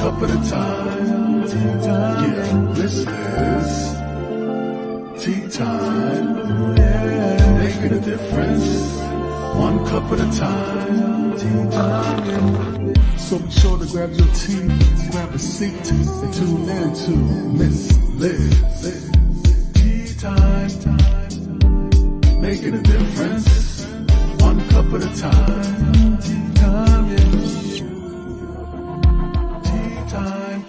cup at a time. Yeah, this is tea time. Yeah, making a difference. One cup at a time. Tea time. So be sure to grab your tea, grab a seat, and tune in to Miss Liz. Tea time. Making a difference. One cup at a time. Tea time. Yeah. Tea time.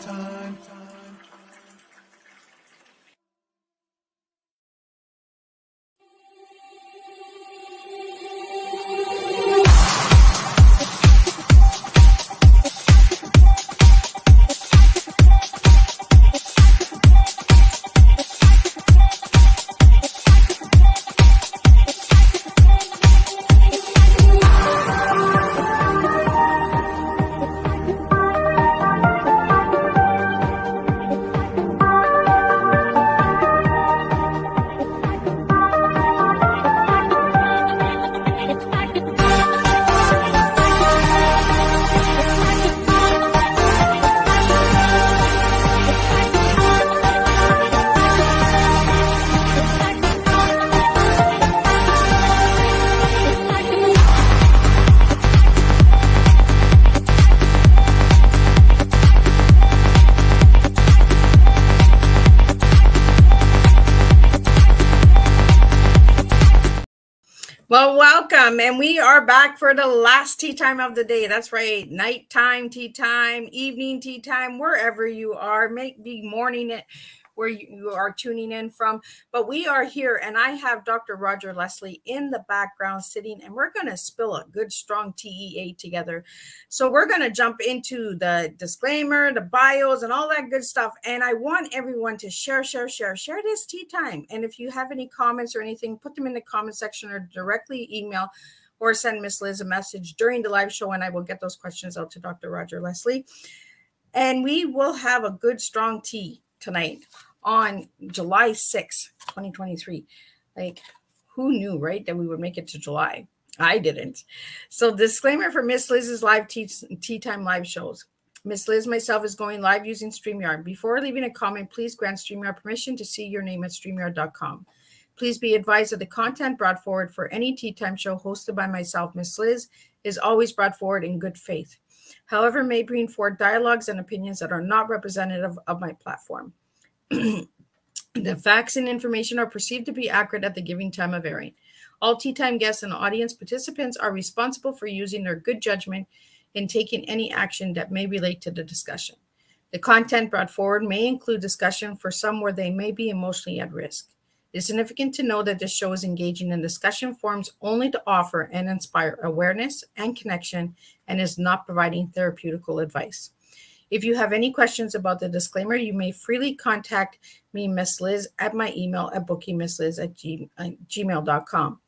Well, welcome. And we are back for the last tea time of the day. That's right. Nighttime tea time, evening tea time, wherever you are, maybe morning it where you are tuning in from. But we are here, and I have Dr. Roger Leslie in the background sitting, and we're going to spill a good, strong TEA together. So we're going to jump into the disclaimer, the bios, and all that good stuff. And I want everyone to share this tea time. And if you have any comments or anything, put them in the comment section or directly email or send Miss Liz a message during the live show, and I will get those questions out to Dr. Roger Leslie. And we will have a good, strong tea tonight on July 6th, 2023. Like, who knew, right, that we would make it to July? I didn't. So disclaimer for Miss Liz's live tea time live shows. Miss Liz myself is going live using StreamYard. Before leaving a comment, please grant StreamYard permission to see your name at StreamYard.com. Please be advised that the content brought forward for any tea time show hosted by myself, Miss Liz, is always brought forward in good faith. However, may bring forward dialogues and opinions that are not representative of my platform. The facts and information are perceived to be accurate at the given time of airing. All tea time guests and audience participants are responsible for using their good judgment in taking any action that may relate to the discussion. The content brought forward may include discussion for some where they may be emotionally at risk. It is significant to know that this show is engaging in discussion forums only to offer and inspire awareness and connection and is not providing therapeutical advice. If you have any questions about the disclaimer, you may freely contact me, Miss Liz, at my email at bookingmissliz@gmail.com.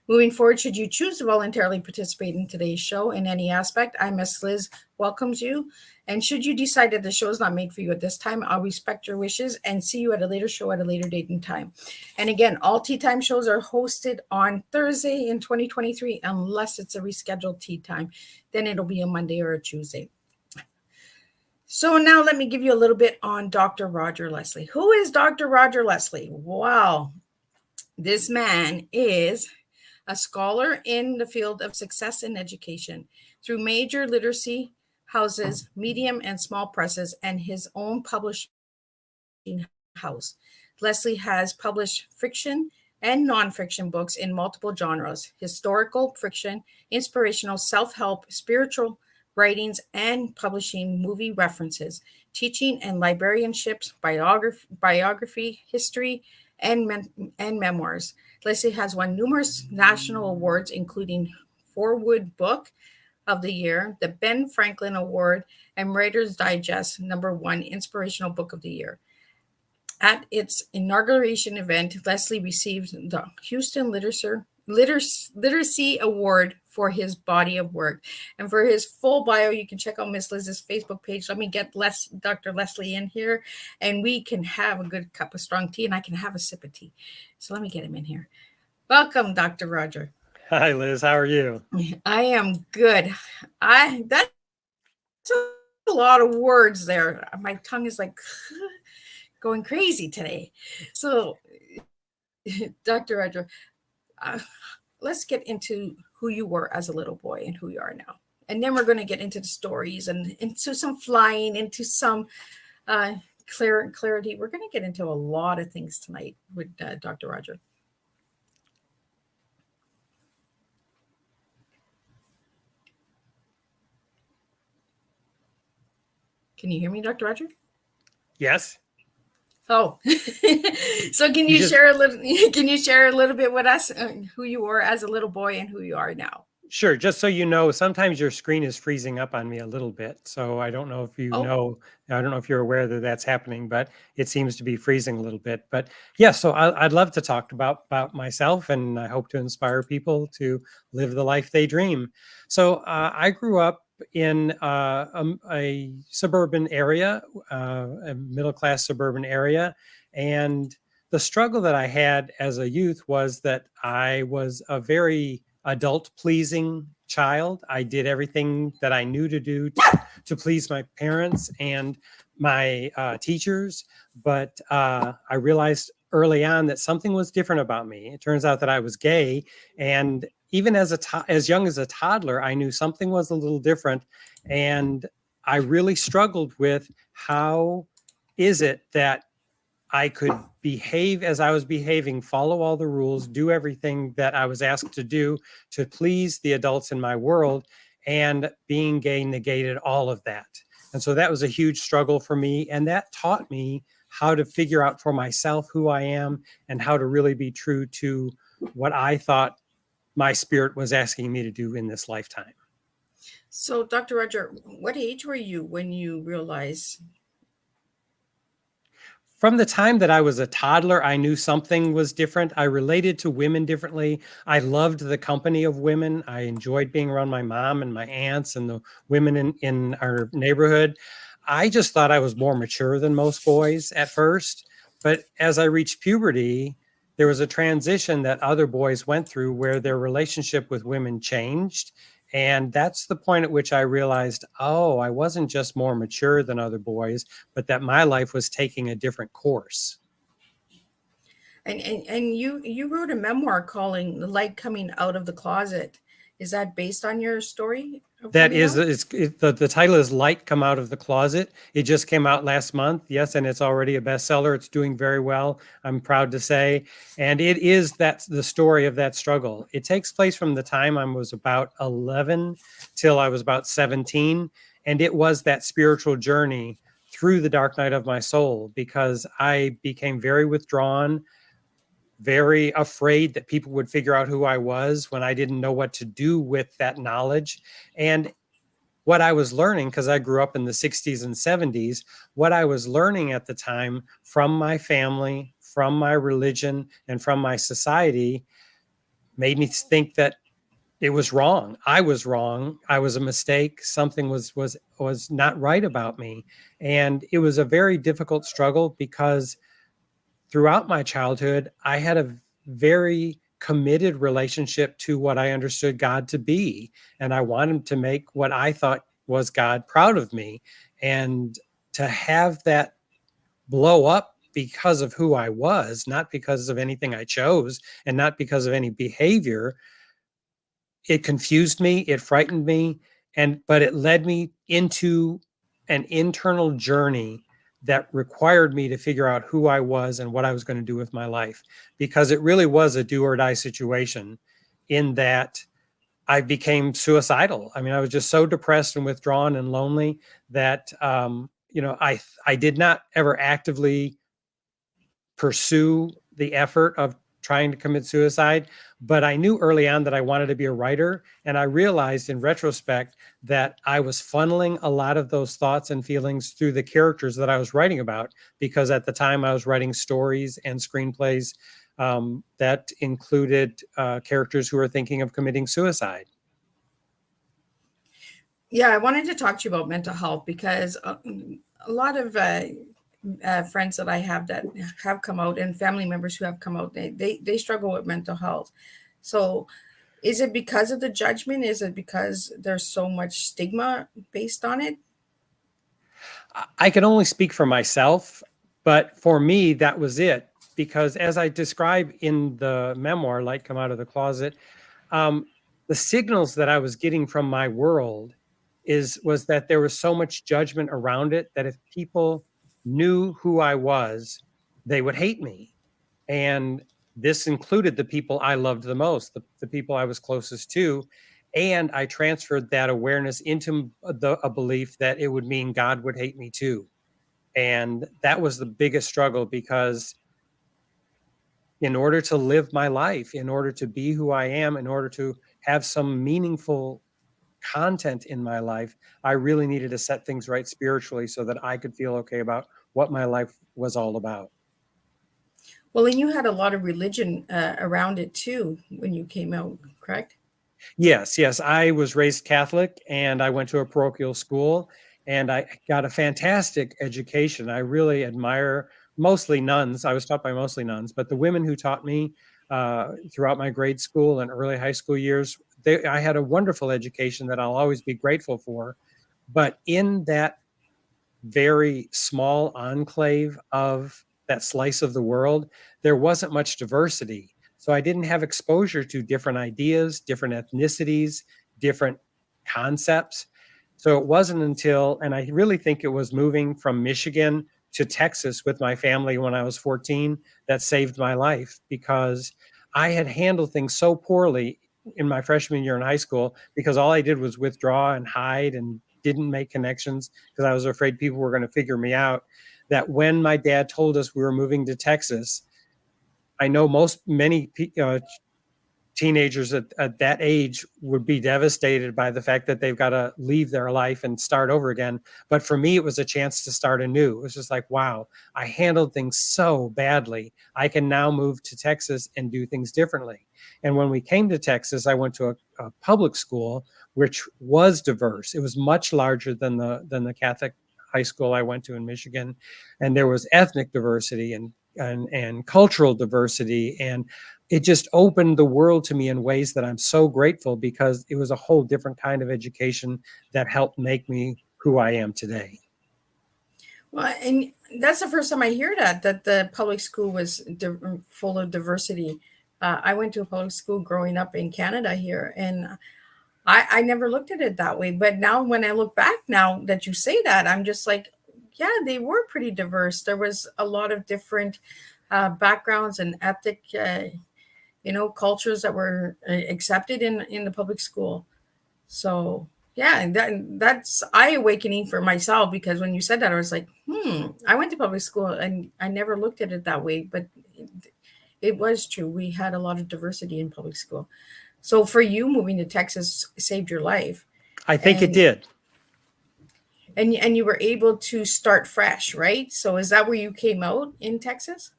Moving forward, should you choose to voluntarily participate in today's show in any aspect, I, Miss Liz, welcomes you. And should you decide that the show is not made for you at this time, I'll respect your wishes and see you at a later show at a later date and time. And again, all tea time shows are hosted on Thursday in 2023, unless it's a rescheduled tea time. Then it'll be a Monday or a Tuesday. So now let me give you a little bit on Dr. Roger Leslie. Who is Dr. Roger Leslie? Wow. This man is a scholar in the field of success in education through major literacy houses, medium and small presses, and his own publishing house. Leslie has published fiction and nonfiction books in multiple genres: historical fiction, inspirational, self-help, spiritual writings, and publishing movie references, teaching and librarianship, biography, history, and memoirs. Leslie has won numerous national awards, including ForeWord Book of the Year, the Ben Franklin Award, and Writer's Digest #1 Inspirational Book of the Year. At its inauguration event, Leslie received the Houston Literacy Award for his body of work. And for his full bio, you can check out Miss Liz's Facebook page. Let me get Dr. Leslie in here, and we can have a good cup of strong tea, and I can have a sip of tea. So let me get him in here. Welcome, Dr. Roger. Hi, Liz. How are you? I am good. That's a lot of words there. My tongue is like going crazy today. So, Dr. Roger, uh, let's get into who you were as a little boy and who you are now. And then we're going to get into the stories and into some flying, into some uh, clarity. We're going to get into a lot of things tonight with Dr. Roger. Can you hear me, Dr. Roger? Yes. Oh, so can you share a little? Can you share a little bit with us who you were as a little boy and who you are now? Sure. Just so you know, sometimes your screen is freezing up on me a little bit. So I don't know if you know, I don't know if you're aware that that's happening, but it seems to be freezing a little bit. But yeah, so I'd love to talk about myself, and I hope to inspire people to live the life they dream. So I grew up in a suburban area, a middle-class suburban area. And the struggle that I had as a youth was that I was a very adult pleasing child. I did everything that I knew to do to please my parents and my teachers. But I realized early on that something was different about me. It turns out that I was gay. And even as young as a toddler, I knew something was a little different. And I really struggled with how is it that I could behave as I was behaving, follow all the rules, do everything that I was asked to do to please the adults in my world, and being gay negated all of that. And so that was a huge struggle for me. And that taught me how to figure out for myself who I am and how to really be true to what I thought my spirit was asking me to do in this lifetime. So, Dr. Roger, what age were you when you realized? From the time that I was a toddler, I knew something was different. I related to women differently. I loved the company of women. I enjoyed being around my mom and my aunts and the women in our neighborhood. I just thought I was more mature than most boys at first. But as I reached puberty, there was a transition that other boys went through where their relationship with women changed. And that's the point at which I realized, oh, I wasn't just more mature than other boys, but that my life was taking a different course. And you wrote a memoir calling "The Light Coming Out of the Closet." Is that based on your story? That is, the title is Light Come Out of the Closet. It just came out last month. Yes, and it's already a bestseller. It's doing very well, I'm proud to say. And it is the story of that struggle. It takes place from the time I was about 11 till I was about 17. And it was that spiritual journey through the dark night of my soul, because I became very withdrawn, very afraid that people would figure out who I was when I didn't know what to do with that knowledge. And what I was learning, because I grew up in the 60s and 70s, what I was learning at the time from my family, from my religion, and from my society made me think that it was wrong. I was wrong. I was a mistake. Something was not right about me. And it was a very difficult struggle because throughout my childhood, I had a very committed relationship to what I understood God to be. And I wanted to make what I thought was God proud of me. And to have that blow up because of who I was, not because of anything I chose and not because of any behavior, it confused me, it frightened me, but it led me into an internal journey that required me to figure out who I was and what I was going to do with my life, because it really was a do or die situation in that I became suicidal. I mean, I was just so depressed and withdrawn and lonely that, I did not ever actively pursue the effort of trying to commit suicide, but I knew early on that I wanted to be a writer. And I realized in retrospect that I was funneling a lot of those thoughts and feelings through the characters that I was writing about, because at the time I was writing stories and screenplays that included characters who were thinking of committing suicide. Yeah, I wanted to talk to you about mental health because a lot of friends that I have that have come out and family members who have come out, they struggle with mental health. So is it because of the judgment? Is it because there's so much stigma based on it? I can only speak for myself, but for me, that was it. Because as I describe in the memoir, Light Come Out of the Closet, um, the signals that I was getting from my world was that there was so much judgment around it that if people knew who I was, they would hate me. And this included the people I loved the most, the people I was closest to. And I transferred that awareness into a belief that it would mean God would hate me too. And that was the biggest struggle, because in order to live my life, in order to be who I am, in order to have some meaningful content in my life, I really needed to set things right spiritually so that I could feel okay about what my life was all about. Well, and you had a lot of religion around it too when you came out, correct? Yes, yes. I was raised Catholic and I went to a parochial school and I got a fantastic education. I really admire mostly nuns. I was taught by mostly nuns, but the women who taught me throughout my grade school and early high school years, I had a wonderful education that I'll always be grateful for. But in that very small enclave of that slice of the world, there wasn't much diversity. So I didn't have exposure to different ideas, different ethnicities, different concepts. So it wasn't until, and I really think it was moving from Michigan to Texas with my family when I was 14 that saved my life, because I had handled things so poorly in my freshman year in high school because all I did was withdraw and hide and didn't make connections because I was afraid people were going to figure me out. That when my dad told us we were moving to Texas, I know many teenagers at that age would be devastated by the fact that they've got to leave their life and start over again. But for me, it was a chance to start anew. It was just like, wow, I handled things so badly. I can now move to Texas and do things differently. And when we came to Texas, I went to a public school, which was diverse. It was much larger than the Catholic high school I went to in Michigan. And there was ethnic diversity and cultural diversity, and it just opened the world to me in ways that I'm so grateful, because it was a whole different kind of education that helped make me who I am today. Well, and that's the first time I hear that the public school was full of diversity. I went to a public school growing up in Canada here, and I never looked at it that way. But now when I look back, now that you say that, I'm just like, yeah, they were pretty diverse. There was a lot of different backgrounds and ethnic cultures that were accepted in the public school. So yeah, that's eye awakening for myself, because when you said that, I was like, I went to public school and I never looked at it that way, but it was true. We had a lot of diversity in public school. So for you, moving to Texas saved your life. I think it did. And you were able to start fresh, right? So is that where you came out in Texas?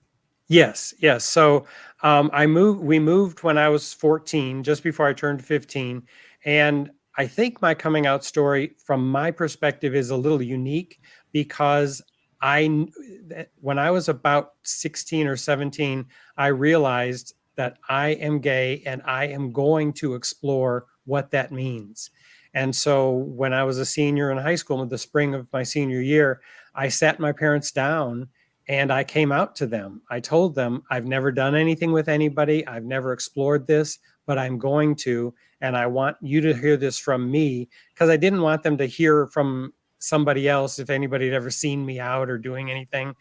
Yes, yes. So we moved when I was 14, just before I turned 15. And I think my coming out story from my perspective is a little unique, because when I was about 16 or 17, I realized that I am gay and I am going to explore what that means. And so when I was a senior in high school, in the spring of my senior year, I sat my parents down and I came out to them. I told them, I've never done anything with anybody. I've never explored this, but I'm going to. And I want you to hear this from me, because I didn't want them to hear from somebody else if anybody had ever seen me out or doing anything,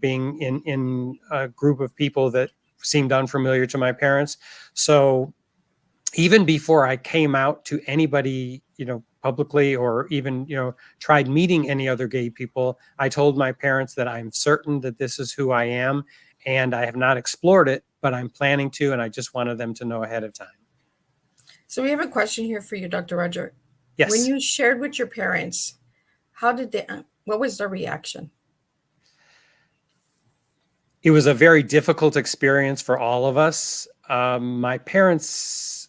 being in a group of people that seemed unfamiliar to my parents. So even before I came out to anybody, publicly, or even, tried meeting any other gay people, I told my parents that I'm certain that this is who I am, and I have not explored it, but I'm planning to, and I just wanted them to know ahead of time. So we have a question here for you, Dr. Roger. Yes. When you shared with your parents, what was their reaction? It was a very difficult experience for all of us. My parents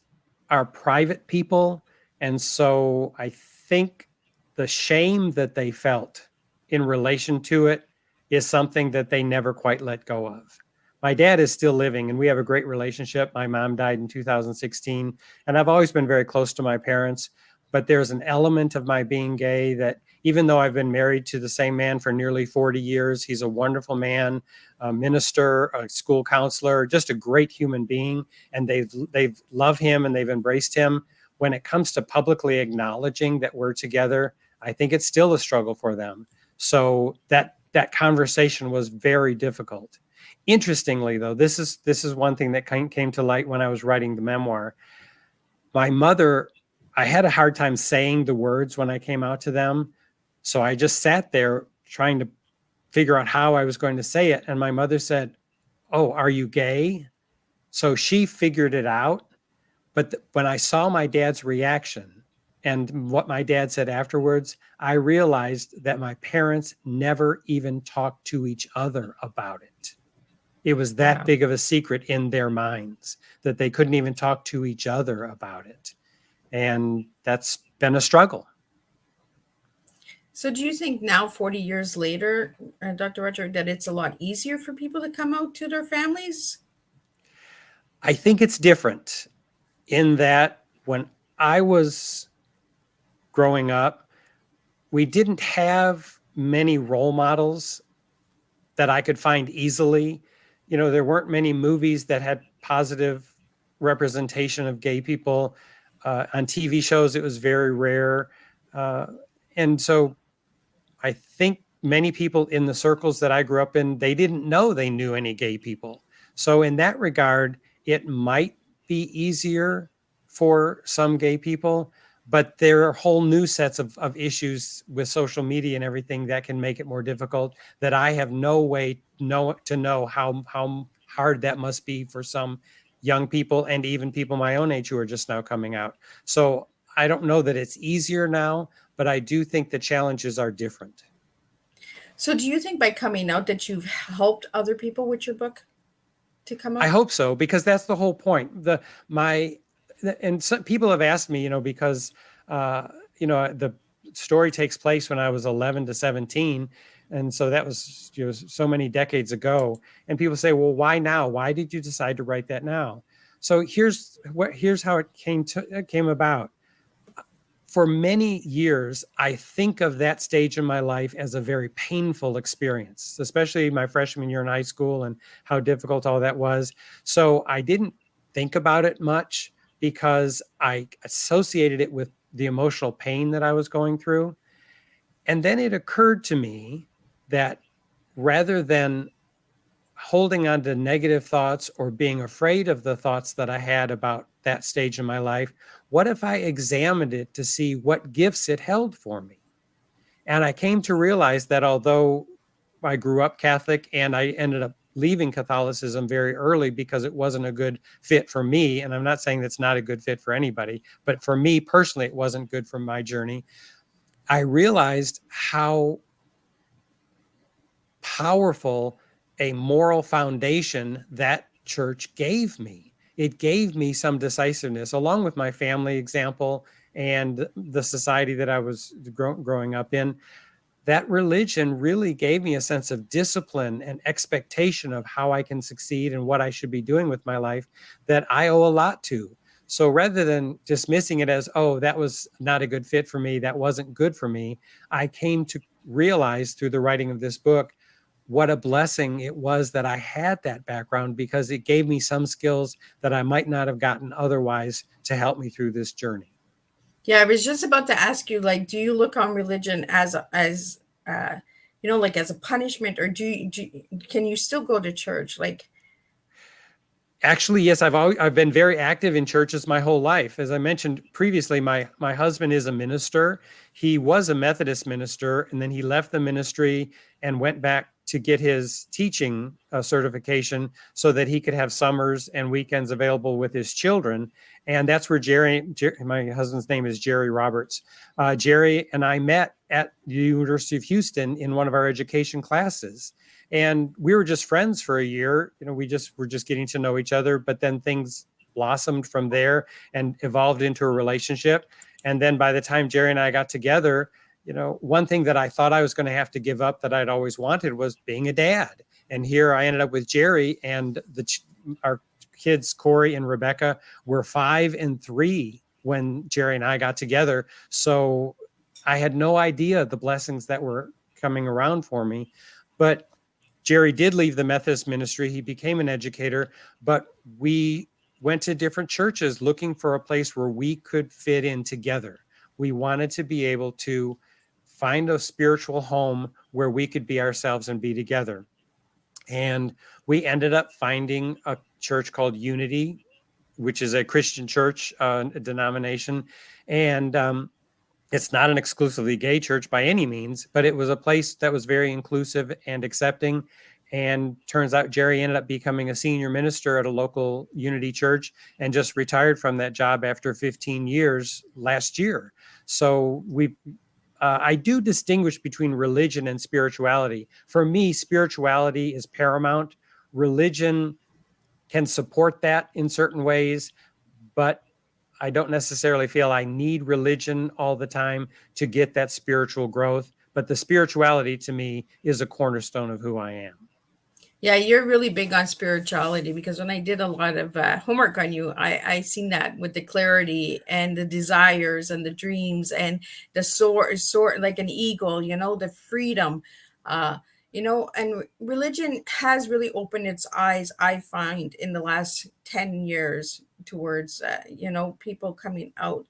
are private people. And so I think the shame that they felt in relation to it is something that they never quite let go of. My dad is still living and we have a great relationship. My mom died in 2016, and I've always been very close to my parents. but there's an element of my being gay that, even though I've been married to the same man for nearly 40 years, he's a wonderful man, a minister, a school counselor, just a great human being, and they've loved him and they've embraced him. When it comes to publicly acknowledging that we're together, I think it's still a struggle for them. So that conversation was very difficult. Interestingly, though, this is one thing that came to light when I was writing the memoir. My mother, I had a hard time saying the words when I came out to them. So I just sat there trying to figure out how I was going to say it. And my mother said, "Oh, are you gay?" So she figured it out. But when I saw my dad's reaction and what my dad said afterwards, I realized that my parents never even talked to each other about it. It was that big of a secret in their minds that they couldn't even talk to each other about it. And that's been a struggle. So do you think now, 40 years later, Dr. Roger, that it's a lot easier for people to come out to their families? I think it's different in that when I was growing up, we didn't have many role models that I could find easily. You know, there weren't many movies that had positive representation of gay people. On TV shows, it was very rare. And so I think many people in the circles that I grew up in, they didn't know they knew any gay people. So in that regard, it might be easier for some gay people, but there are whole new sets of issues with social media and everything that can make it more difficult, that I have no way to know how hard that must be for some young people and even people my own age who are just now coming out. So I don't know that it's easier now, but I do think the challenges are different. So do you think by coming out that you've helped other people with your book to come out? I hope so, because that's the whole point. And some people have asked me, because, the story takes place when I was 11 to 17. And so that was, so many decades ago. And people say, well, why now? Why did you decide to write that now? So here's how it came about. For many years, I think of that stage in my life as a very painful experience, especially my freshman year in high school and how difficult all that was. So I didn't think about it much because I associated it with the emotional pain that I was going through. And then it occurred to me that rather than holding on to negative thoughts or being afraid of the thoughts that I had about that stage in my life, what if I examined it to see what gifts it held for me? And I came to realize that although I grew up Catholic and I ended up leaving Catholicism very early because it wasn't a good fit for me, and I'm not saying that's not a good fit for anybody, but for me personally, it wasn't good for my journey. I realized how powerful a moral foundation that church gave me. It gave me some decisiveness, along with my family example and the society that I was growing up in. That religion really gave me a sense of discipline and expectation of how I can succeed and what I should be doing with my life that I owe a lot to. So rather than dismissing it as, oh, that was not a good fit for me, that wasn't good for me, I came to realize through the writing of this book what a blessing it was that I had that background, because it gave me some skills that I might not have gotten otherwise to help me through this journey. Yeah, I was just about to ask you, do you look on religion as as a punishment, or can you still go to church? Actually, yes, I've been very active in churches my whole life. As I mentioned previously, my husband is a minister. He was a Methodist minister, and then he left the ministry and went back to get his teaching certification so that he could have summers and weekends available with his children. And that's where Jerry, my husband's name is Jerry Roberts. Jerry and I met at the University of Houston in one of our education classes. And we were just friends for a year. We were just getting to know each other, but then things blossomed from there and evolved into a relationship. And then by the time Jerry and I got together, one thing that I thought I was going to have to give up that I'd always wanted was being a dad. And here I ended up with Jerry, and our kids, Corey and Rebecca, were 5 and 3 when Jerry and I got together. So I had no idea the blessings that were coming around for me. But Jerry did leave the Methodist ministry. He became an educator, but we went to different churches looking for a place where we could fit in together. We wanted to be able to find a spiritual home where we could be ourselves and be together. And we ended up finding a church called Unity, which is a Christian church, denomination. And it's not an exclusively gay church by any means, but it was a place that was very inclusive and accepting. And turns out Jerry ended up becoming a senior minister at a local Unity church and just retired from that job after 15 years last year. So I do distinguish between religion and spirituality. For me, spirituality is paramount. Religion can support that in certain ways, but I don't necessarily feel I need religion all the time to get that spiritual growth. But the spirituality to me is a cornerstone of who I am. Yeah, you're really big on spirituality, because when I did a lot of homework on you, I seen that with the clarity and the desires and the dreams and the soar like an eagle, the freedom, and religion has really opened its eyes, I find, in the last 10 years towards, people coming out.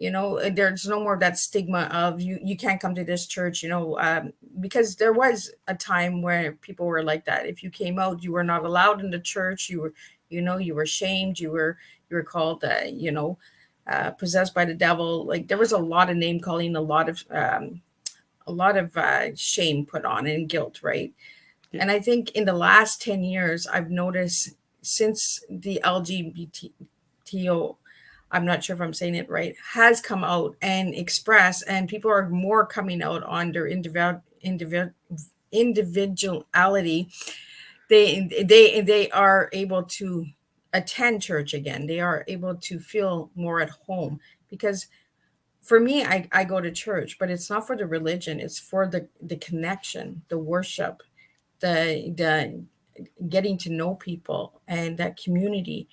There's no more that stigma of you can't come to this church, because there was a time where people were like that. If you came out, you were not allowed in the church. You were shamed. You were called, possessed by the devil. Like, there was a lot of name calling, a lot of shame put on, and guilt, right? Yeah. And I think in the last 10 years, I've noticed, since the LGBTO, I'm not sure if I'm saying it right, has come out and expressed, and people are more coming out on their individuality. They are able to attend church again. They are able to feel more at home, because for me, I go to church, but it's not for the religion. It's for the connection, the worship, the getting to know people, and that community.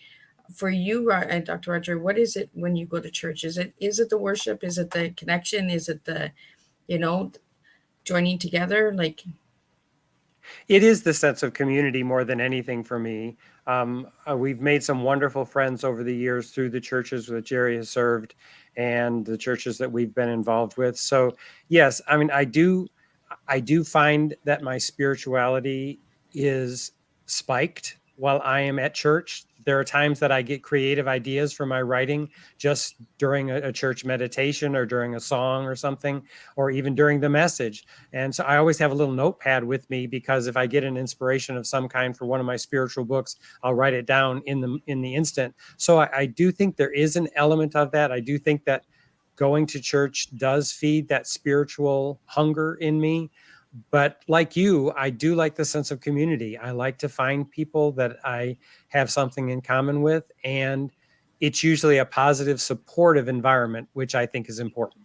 For you, Dr. Roger, what is it when you go to church? Is it the worship? Is it the connection? Is it the, joining together? Like, It is the sense of community more than anything for me. We've made some wonderful friends over the years through the churches that Jerry has served and the churches that we've been involved with. So yes, I mean, I do find that my spirituality is spiked while I am at church. There are times that I get creative ideas for my writing just during a church meditation or during a song or something, or even during the message. And so I always have a little notepad with me, because if I get an inspiration of some kind for one of my spiritual books, I'll write it down in the instant. So I do think there is an element of that. I do think that going to church does feed that spiritual hunger in me. But like you, I do like the sense of community. I like to find people that I have something in common with, and it's usually a positive, supportive environment, which I think is important.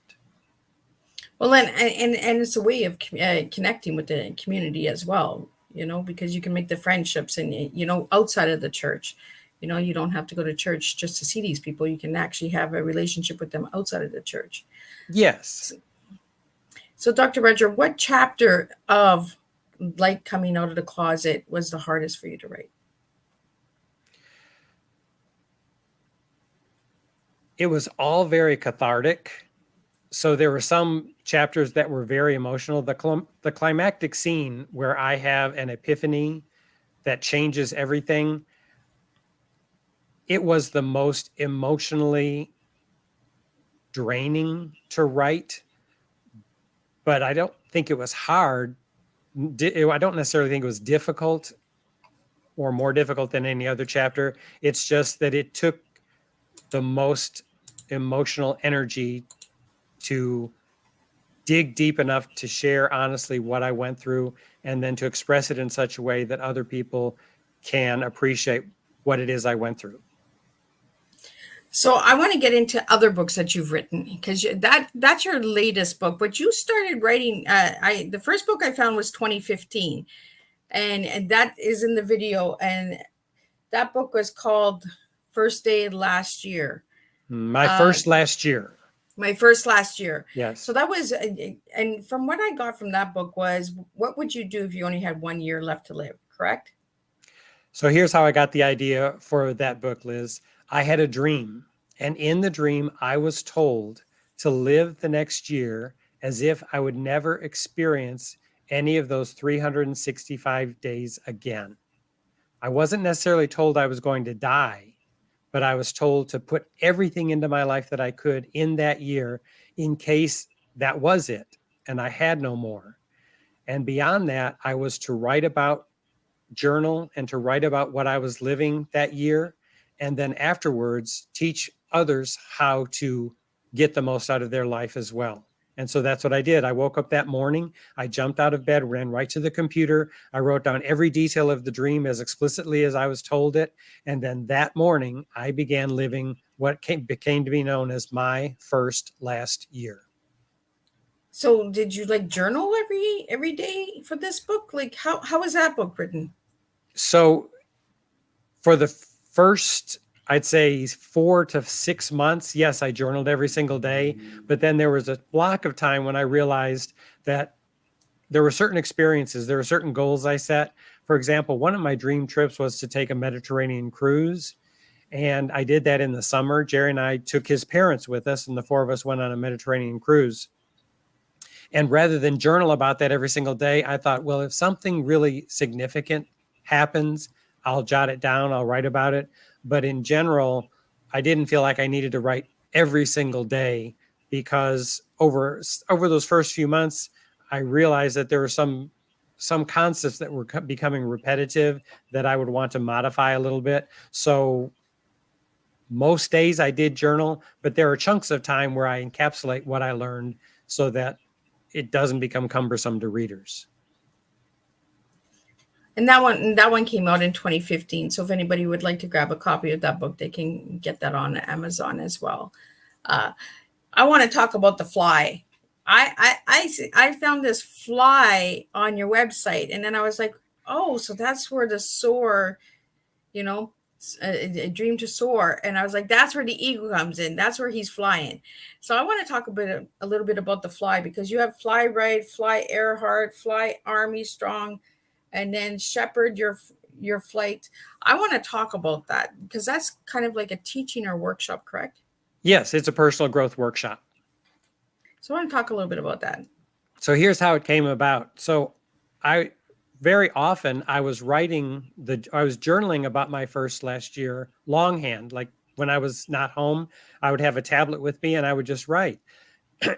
well, and it's a way of connecting with the community as well, because you can make the friendships, and, outside of the church. You don't have to go to church just to see these people. You can actually have a relationship with them outside of the church. Yes. So, Dr. Roger, what chapter of Light Coming Out of the Closet was the hardest for you to write? It was all very cathartic. So there were some chapters that were very emotional. The climactic scene where I have an epiphany that changes everything, it was the most emotionally draining to write, but I don't think it was hard. I don't necessarily think it was difficult or more difficult than any other chapter. It's just that it took the most emotional energy to dig deep enough to share honestly what I went through, and then to express it in such a way that other people can appreciate what it is I went through. So I want to get into other books that you've written, because that's your latest book. But you started writing. The first book I found was 2015, and that is in the video. And that book was called First Day Last Year. My first last year. My first last year. Yes. So that was, and from what I got from that book was, what would you do if you only had 1 year left to live, correct? So here's how I got the idea for that book, Liz. I had a dream, and in the dream, I was told to live the next year as if I would never experience any of those 365 days again. I wasn't necessarily told I was going to die, but I was told to put everything into my life that I could in that year in case that was it and I had no more. And beyond that, I was to write about, journal, and to write about what I was living that year. And then afterwards, teach others how to get the most out of their life as well. And so that's what I did. I woke up that morning, I jumped out of bed, ran right to the computer. I wrote down every detail of the dream as explicitly as I was told it. And then that morning, I began living what became to be known as my first last year. So did you like journal every day for this book? Like how was that book written? So for the first, I'd say 4 to 6 months, yes, I journaled every single day. But then there was a block of time when I realized that there were certain experiences, there were certain goals I set. For example, one of my dream trips was to take a Mediterranean cruise. And I did that in the summer. Jerry and I took his parents with us, and the 4 of us went on a Mediterranean cruise. And rather than journal about that every single day, I thought, well, if something really significant happens, I'll jot it down, I'll write about it. But in general, I didn't feel like I needed to write every single day, because over those first few months, I realized that there were some concepts that were becoming repetitive that I would want to modify a little bit. So most days I did journal, but there are chunks of time where I encapsulate what I learned so that it doesn't become cumbersome to readers. And that one came out in 2015. So if anybody would like to grab a copy of that book, they can get that on Amazon as well. I want to talk about the fly. I found this fly on your website, and then I was like, oh, so that's where the soar, a dream to soar. And I was like, that's where the eagle comes in. That's where he's flying. So I want to talk a little bit about the fly, because you have Fly Right, Fly Earhart, Fly Army Strong, and then Shepherd your flight. I want to talk about that, because that's kind of like a teaching or workshop, correct? Yes, it's a personal growth workshop. So I want to talk a little bit about that. So here's how it came about. So very often I was journaling about my first last year longhand. Like when I was not home, I would have a tablet with me and I would just write.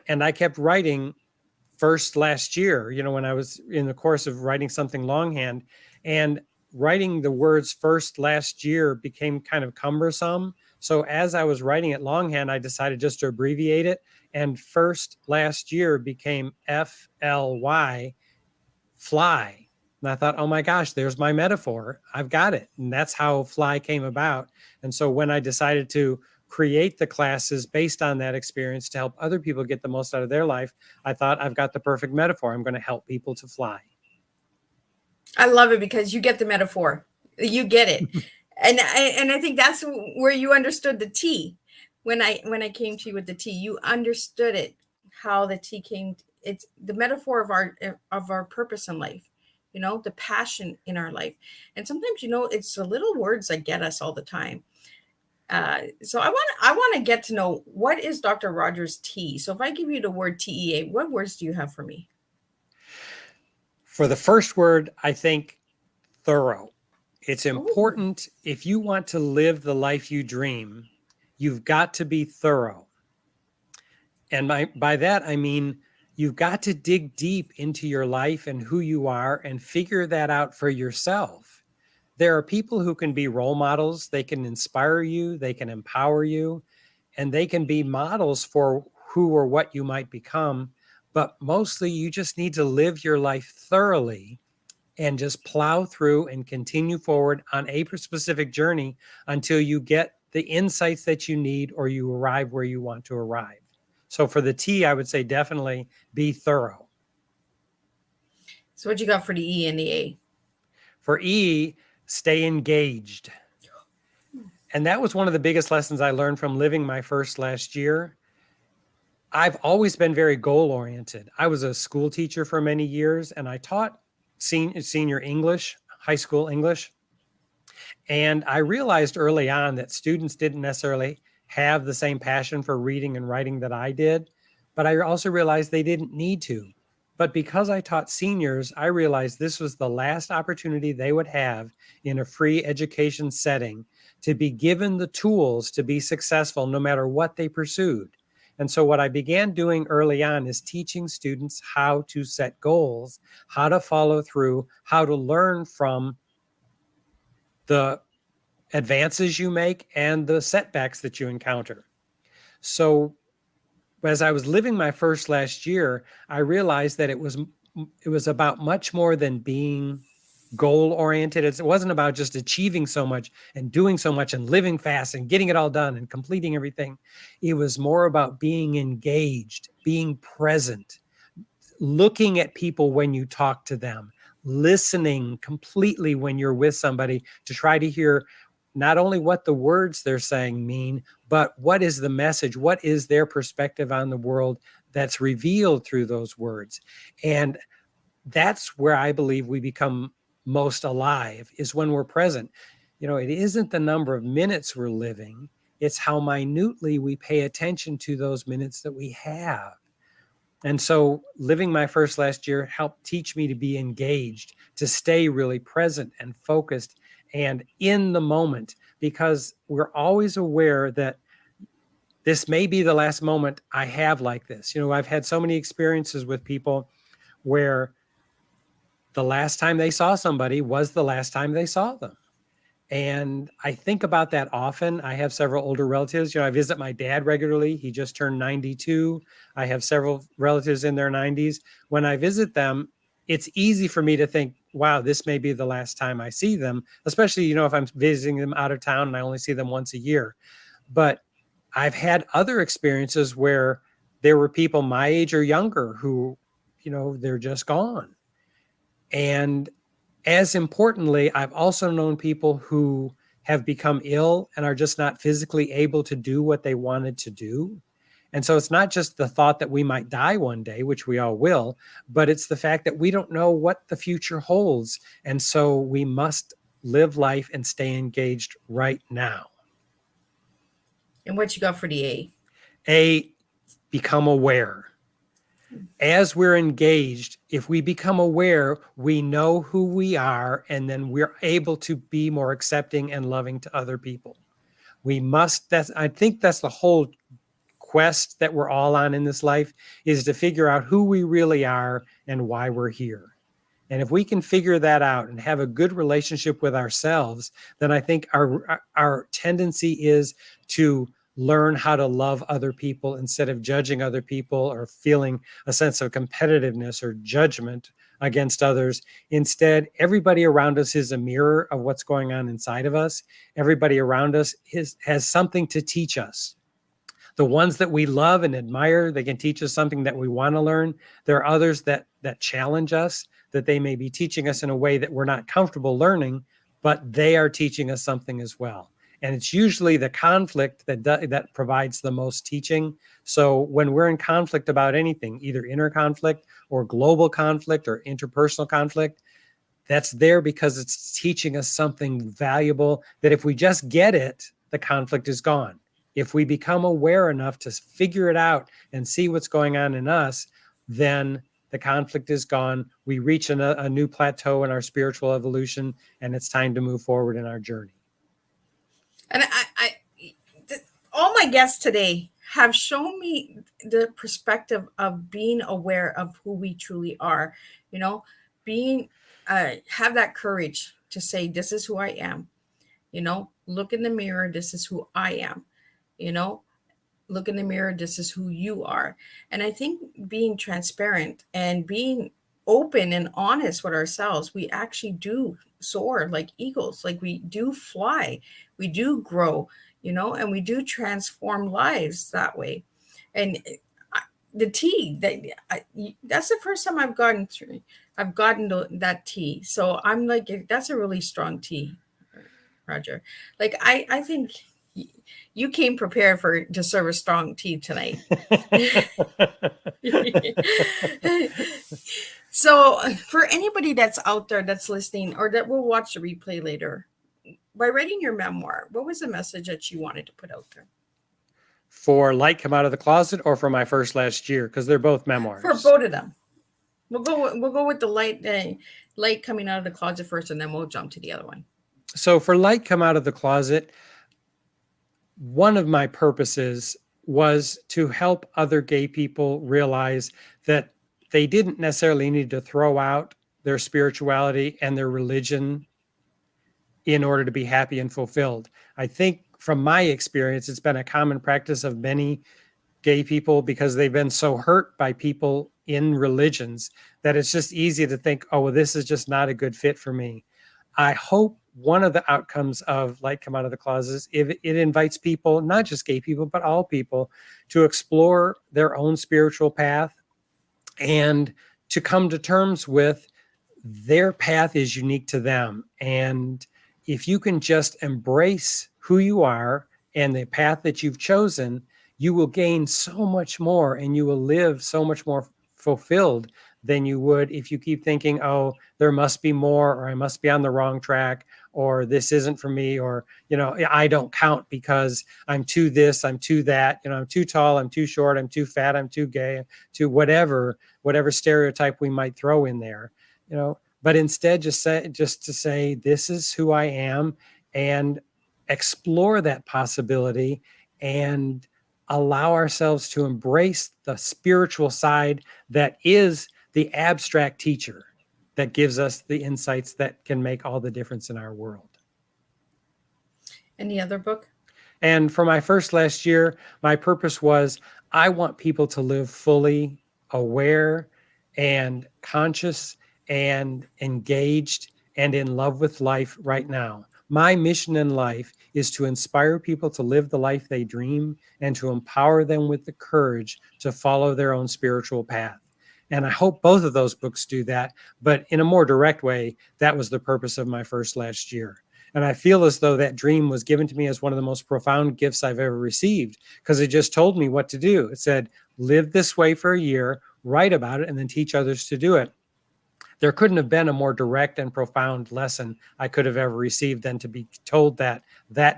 And I kept writing first last year, when I was in the course of writing something longhand, and writing the words first last year became kind of cumbersome. So as I was writing it longhand, I decided just to abbreviate it, and first last year became FLY, fly. And I thought, oh my gosh, there's my metaphor. I've got it. And that's how fly came about. And so when I decided to create the classes based on that experience to help other people get the most out of their life, I thought, I've got the perfect metaphor. I'm going to help people to fly. I love it, because you get the metaphor. You get it. And I think that's where you understood the T. When I came to you with the T, you understood it, how the T came. It's the metaphor of our purpose in life, the passion in our life. And sometimes, it's the little words that get us all the time. So I want to get to know, what is Dr. Roger's T? So if I give you the word TEA, what words do you have for me? For the first word, I think thorough. It's important. If you want to live the life you dream, you've got to be thorough. And by that, I mean, you've got to dig deep into your life and who you are and figure that out for yourself. There are people who can be role models. They can inspire you. They can empower you. And they can be models for who or what you might become. But mostly, you just need to live your life thoroughly and just plow through and continue forward on a specific journey until you get the insights that you need or you arrive where you want to arrive. So for the T, I would say definitely be thorough. So what you got for the E and the A? For E, stay engaged. And that was one of the biggest lessons I learned from living my first last year. I've always been very goal oriented. I was a school teacher for many years, and I taught senior English, high school English. And I realized early on that students didn't necessarily have the same passion for reading and writing that I did, but I also realized they didn't need to. But because I taught seniors, I realized this was the last opportunity they would have in a free education setting to be given the tools to be successful no matter what they pursued. And so what I began doing early on is teaching students how to set goals, how to follow through, how to learn from the advances you make and the setbacks that you encounter. So as I was living my first last year, I realized that it was about much more than being goal oriented. It wasn't about just achieving so much and doing so much and living fast and getting it all done and completing everything. It was more about being engaged, being present, looking at people when you talk to them, listening completely when you're with somebody to try to hear not only what the words they're saying mean, but what is the message? What is their perspective on the world that's revealed through those words? And that's where I believe we become most alive, is when we're present. You know, it isn't the number of minutes we're living, it's how minutely we pay attention to those minutes that we have. And so living my first last year helped teach me to be engaged, to stay really present and focused and in the moment, because we're always aware that this may be the last moment I have like this. You know, I've had so many experiences with people where the last time they saw somebody was the last time they saw them. And I think about that often. I have several older relatives. You know, I visit my dad regularly. He just turned 92. I have several relatives in their 90s. When I visit them, it's easy for me to think, wow, this may be the last time I see them, especially, you know, if I'm visiting them out of town and I only see them once a year. But I've had other experiences where there were people my age or younger who, you know, they're just gone. And as importantly, I've also known people who have become ill and are just not physically able to do what they wanted to do. And so it's not just the thought that we might die one day, which we all will, but it's the fact that we don't know what the future holds. And so we must live life and stay engaged right now. And what you got for the A? A, become aware. As we're engaged, if we become aware, we know who we are, and then we're able to be more accepting and loving to other people. I think that's the whole quest that we're all on in this life, is to figure out who we really are and why we're here. And if we can figure that out and have a good relationship with ourselves, then I think our tendency is to learn how to love other people instead of judging other people or feeling a sense of competitiveness or judgment against others. Instead, everybody around us is a mirror of what's going on inside of us. Everybody around us has something to teach us. The ones that we love and admire, they can teach us something that we want to learn. There are others that challenge us, that they may be teaching us in a way that we're not comfortable learning, but they are teaching us something as well. And it's usually the conflict that provides the most teaching. So when we're in conflict about anything, either inner conflict or global conflict or interpersonal conflict, that's there because it's teaching us something valuable that if we just get it, the conflict is gone. If we become aware enough to figure it out and see what's going on in us, then the conflict is gone. We reach a new plateau in our spiritual evolution, and it's time to move forward in our journey. And all my guests today have shown me the perspective of being aware of who we truly are. You know, have that courage to say, this is who I am. You know, look in the mirror, this is who I am. You know, look in the mirror, this is who you are. And I think being transparent and being open and honest with ourselves, we actually do soar like eagles, like we do fly, we do grow, you know, and we do transform lives that way. And the tea that's the first time I've gotten that tea. So I'm like, that's a really strong tea. Roger. Like I think you came prepared to serve a strong tea tonight. So for anybody that's out there that's listening or that will watch the replay later, by writing your memoir, what was the message that you wanted to put out there? For Light Come Out of the Closet or for My First Last Year? Because they're both memoirs. For both of them. We'll go with the light coming out of the closet first, and then we'll jump to the other one. So for Light Come Out of the Closet, one of my purposes was to help other gay people realize that they didn't necessarily need to throw out their spirituality and their religion in order to be happy and fulfilled. I think from my experience, it's been a common practice of many gay people because they've been so hurt by people in religions that it's just easy to think, oh, well, this is just not a good fit for me. I hope one of the outcomes of Light Come Out of the Closet is it invites people, not just gay people, but all people, to explore their own spiritual path and to come to terms with their path is unique to them. And if you can just embrace who you are and the path that you've chosen, you will gain so much more and you will live so much more fulfilled than you would if you keep thinking, oh, there must be more, or I must be on the wrong track, or this isn't for me, or, I don't count because I'm too this, I'm too that, I'm too tall, I'm too short, I'm too fat, I'm too gay, to whatever stereotype we might throw in there, but instead just to say, this is who I am, and explore that possibility and allow ourselves to embrace the spiritual side that is the abstract teacher that gives us the insights that can make all the difference in our world. Any other book? And for My First Last Year, my purpose was I want people to live fully aware and conscious and engaged and in love with life right now. My mission in life is to inspire people to live the life they dream and to empower them with the courage to follow their own spiritual path. And I hope both of those books do that, but in a more direct way, that was the purpose of My First Last Year. And I feel as though that dream was given to me as one of the most profound gifts I've ever received, because it just told me what to do. It said, live this way for a year, write about it, and then teach others to do it. There couldn't have been a more direct and profound lesson I could have ever received than to be told that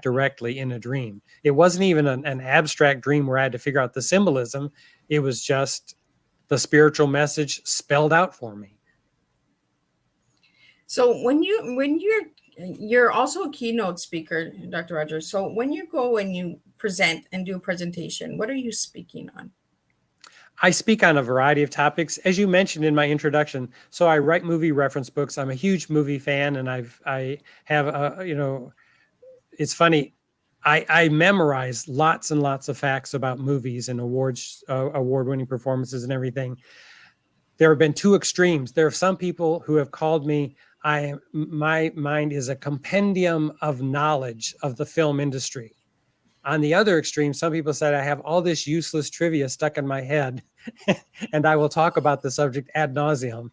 directly in a dream. It wasn't even an abstract dream where I had to figure out the symbolism. It was just the spiritual message spelled out for me. So when you're also a keynote speaker, Dr. Roger. So when you go and you present and do a presentation, what are you speaking on? I speak on a variety of topics, as you mentioned in my introduction. So I write movie reference books. I'm a huge movie fan, and I have it's funny. I memorize lots and lots of facts about movies and award-winning performances and everything. There have been two extremes. There are some people who have called me, my mind is a compendium of knowledge of the film industry. On the other extreme, some people said I have all this useless trivia stuck in my head and I will talk about the subject ad nauseum.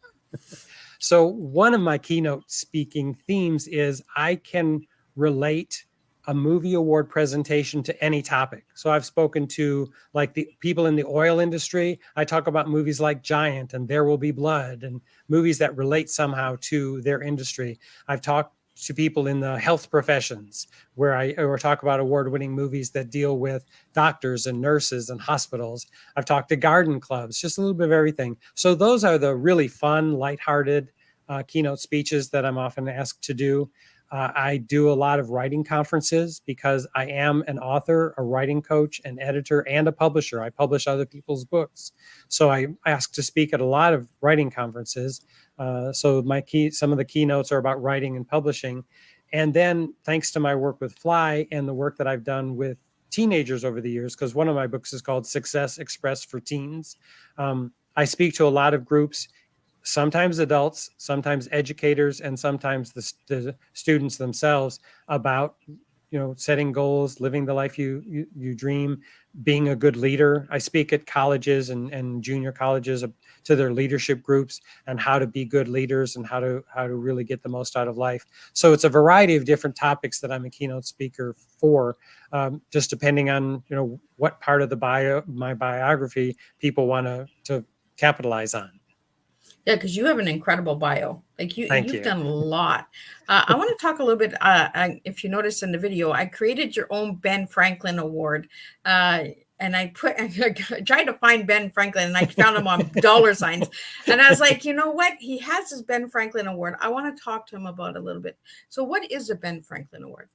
So one of my keynote speaking themes is I can relate a movie award presentation to any topic. So I've spoken to like the people in the oil industry. I talk about movies like Giant and There Will Be Blood and movies that relate somehow to their industry. I've talked to people in the health professions where I talk about award-winning movies that deal with doctors and nurses and hospitals. I've talked to garden clubs, just a little bit of everything. So those are the really fun, lighthearted keynote speeches that I'm often asked to do. I do a lot of writing conferences because I am an author, a writing coach, an editor, and a publisher. I publish other people's books. So I ask to speak at a lot of writing conferences. So some of the keynotes are about writing and publishing. And then thanks to my work with Fly and the work that I've done with teenagers over the years, because one of my books is called Success Expressed for Teens. I speak to a lot of groups, sometimes adults, sometimes educators, and sometimes the students themselves about setting goals, living the life you dream, being a good leader. I speak at colleges and junior colleges to their leadership groups and how to be good leaders and how to really get the most out of life. So it's a variety of different topics that I'm a keynote speaker for, just depending on what part of my biography people want to capitalize on. Yeah, because you have an incredible bio. Like Thank you've you. done a lot. I want to talk a little bit. If you notice in the video, I created your own Ben Franklin Award, and I tried to find Ben Franklin, and I found him on dollar signs. And I was like, you know what? He has his Ben Franklin Award. I want to talk to him about it a little bit. So, what is the Ben Franklin Award?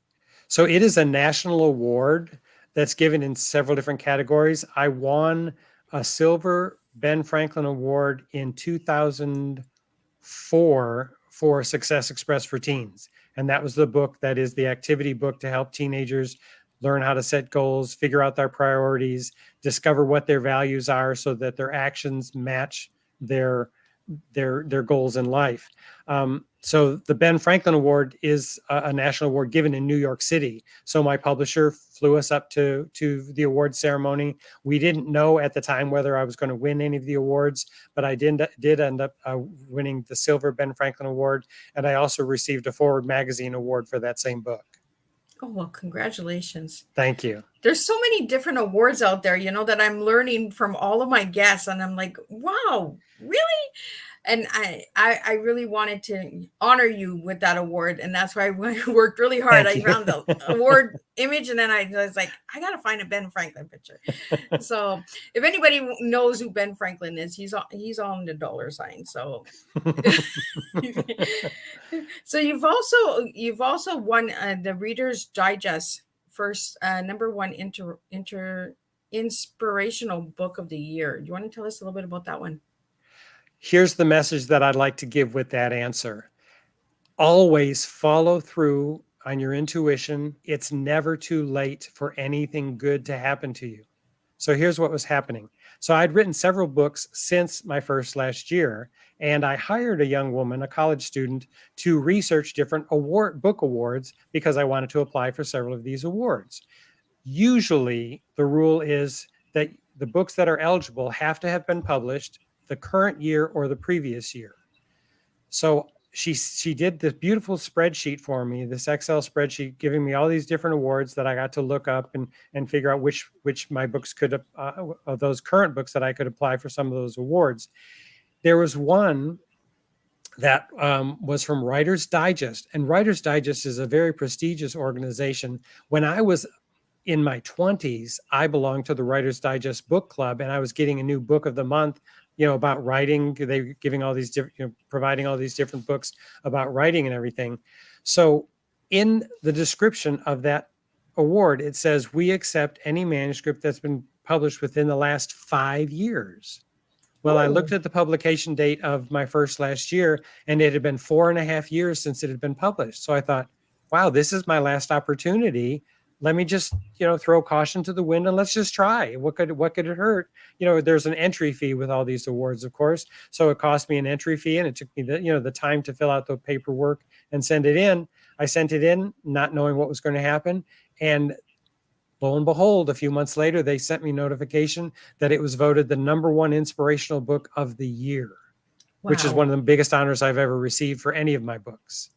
So it is a national award that's given in several different categories. I won a silver Ben Franklin Award in 2004 for Success Express for Teens. And that was the book that is the activity book to help teenagers learn how to set goals, figure out their priorities, discover what their values are so that their actions match their goals in life. So the Ben Franklin Award is a national award given in New York City. So my publisher flew us up to the award ceremony. We didn't know at the time whether I was going to win any of the awards, but I did end up winning the silver Ben Franklin Award. And I also received a ForeWord Magazine award for that same book. Oh, well, congratulations. Thank you. There's so many different awards out there, that I'm learning from all of my guests. And I'm like, wow, really? And I really wanted to honor you with that award. And that's why I worked really hard. I found the award image, and then I was like, I got to find a Ben Franklin picture. So if anybody knows who Ben Franklin is, he's on the dollar sign. So, so you've also won the Reader's Digest first #1 inspirational book of the year. Do you want to tell us a little bit about that one? Here's the message that I'd like to give with that answer. Always follow through on your intuition. It's never too late for anything good to happen to you. So here's what was happening. So I'd written several books since my first last year, and I hired a young woman, a college student, to research different book awards because I wanted to apply for several of these awards. Usually the rule is that the books that are eligible have to have been published the current year or the previous year. So she did this beautiful spreadsheet for me, this Excel spreadsheet, giving me all these different awards that I got to look up and figure out which my books could, of those current books that I could apply for some of those awards. There was one that was from Writer's Digest, and Writer's Digest is a very prestigious organization. When I was in my 20s, I belonged to the Writer's Digest book club, and I was getting a new book of the month, about writing. They giving all these different, providing all these different books about writing and everything. So in the description of that award, it says, we accept any manuscript that's been published within the last 5 years. Well, I looked at the publication date of my first last year, and it had been 4.5 years since it had been published. So I thought, wow, this is my last opportunity. Let me just, throw caution to the wind and let's just try. What could it hurt? There's an entry fee with all these awards, of course. So it cost me an entry fee, and it took me the time to fill out the paperwork and send it in. I sent it in, not knowing what was going to happen. And lo and behold, a few months later, they sent me notification that it was voted the #1 inspirational book of the year, which is one of the biggest honors I've ever received for any of my books.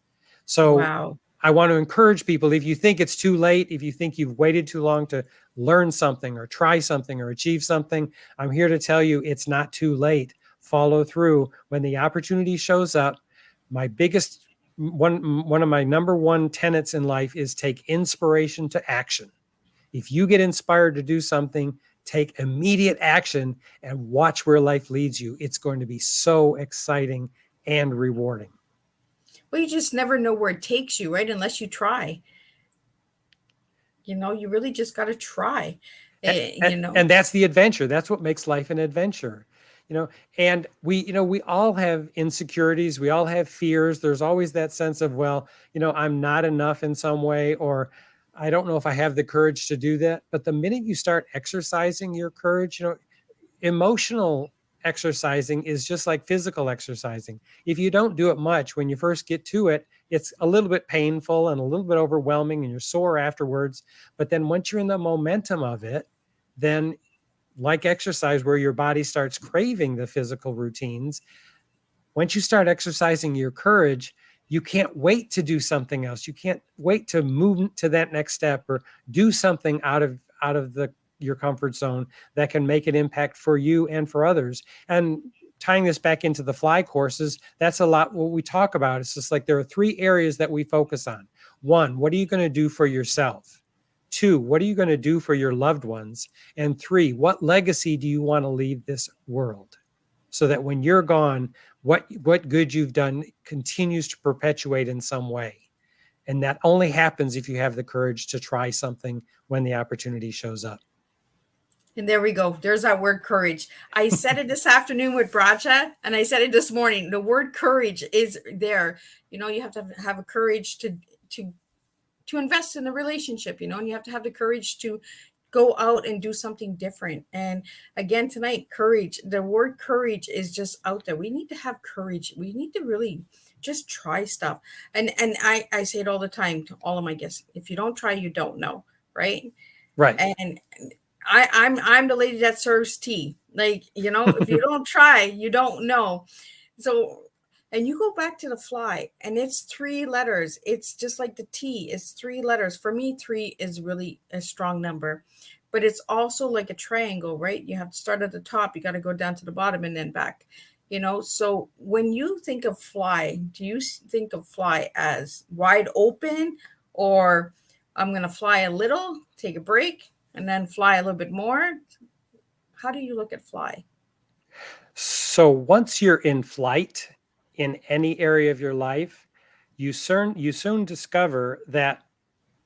So I want to encourage people, if you think it's too late, if you think you've waited too long to learn something or try something or achieve something, I'm here to tell you it's not too late. Follow through. When the opportunity shows up, my biggest one of my #1 tenets in life is take inspiration to action. If you get inspired to do something, take immediate action and watch where life leads you. It's going to be so exciting and rewarding. Well, you just never know where it takes you, right? Unless you try. You really just got to try. And that's the adventure. That's what makes life an adventure. And we all have insecurities. We all have fears. There's always that sense of, well, I'm not enough in some way, or I don't know if I have the courage to do that. But the minute you start exercising your courage, emotional exercising is just like physical exercising. If you don't do it much, when you first get to it, it's a little bit painful and a little bit overwhelming and you're sore afterwards. But then once you're in the momentum of it, then like exercise, where your body starts craving the physical routines, once you start exercising your courage, you can't wait to do something else. You can't wait to move to that next step or do something out of your comfort zone that can make an impact for you and for others. And tying this back into the fly courses, that's a lot what we talk about. It's just like there are 3 areas that we focus on. 1, what are you going to do for yourself? 2, what are you going to do for your loved ones? And 3, what legacy do you want to leave this world? So that when you're gone, what good you've done continues to perpetuate in some way. And that only happens if you have the courage to try something when the opportunity shows up. And there we go. There's that word courage. I said it this afternoon with Bracha, and I said it this morning. The word courage is there. You know, you have to have a courage to invest in a relationship, you know, and you have to have the courage to go out and do something different. And again, tonight, courage, the word courage is just out there. We need to have courage. We need to really just try stuff. And I say it all the time to all of my guests, if you don't try, you don't know. Right. Right. And I'm the lady that serves tea. Like, you know, if you don't try, you don't know. So, and you go back to the fly and it's 3 letters. It's just like the T, it's 3 letters. For me, 3 is really a strong number, but it's also like a triangle, right? You have to start at the top. You got to go down to the bottom and then back, you know? So when you think of fly, do you think of fly as wide open, or I'm going to fly a little, take a break, and then fly a little bit more? How do you look at fly? So once you're in flight in any area of your life, you soon discover that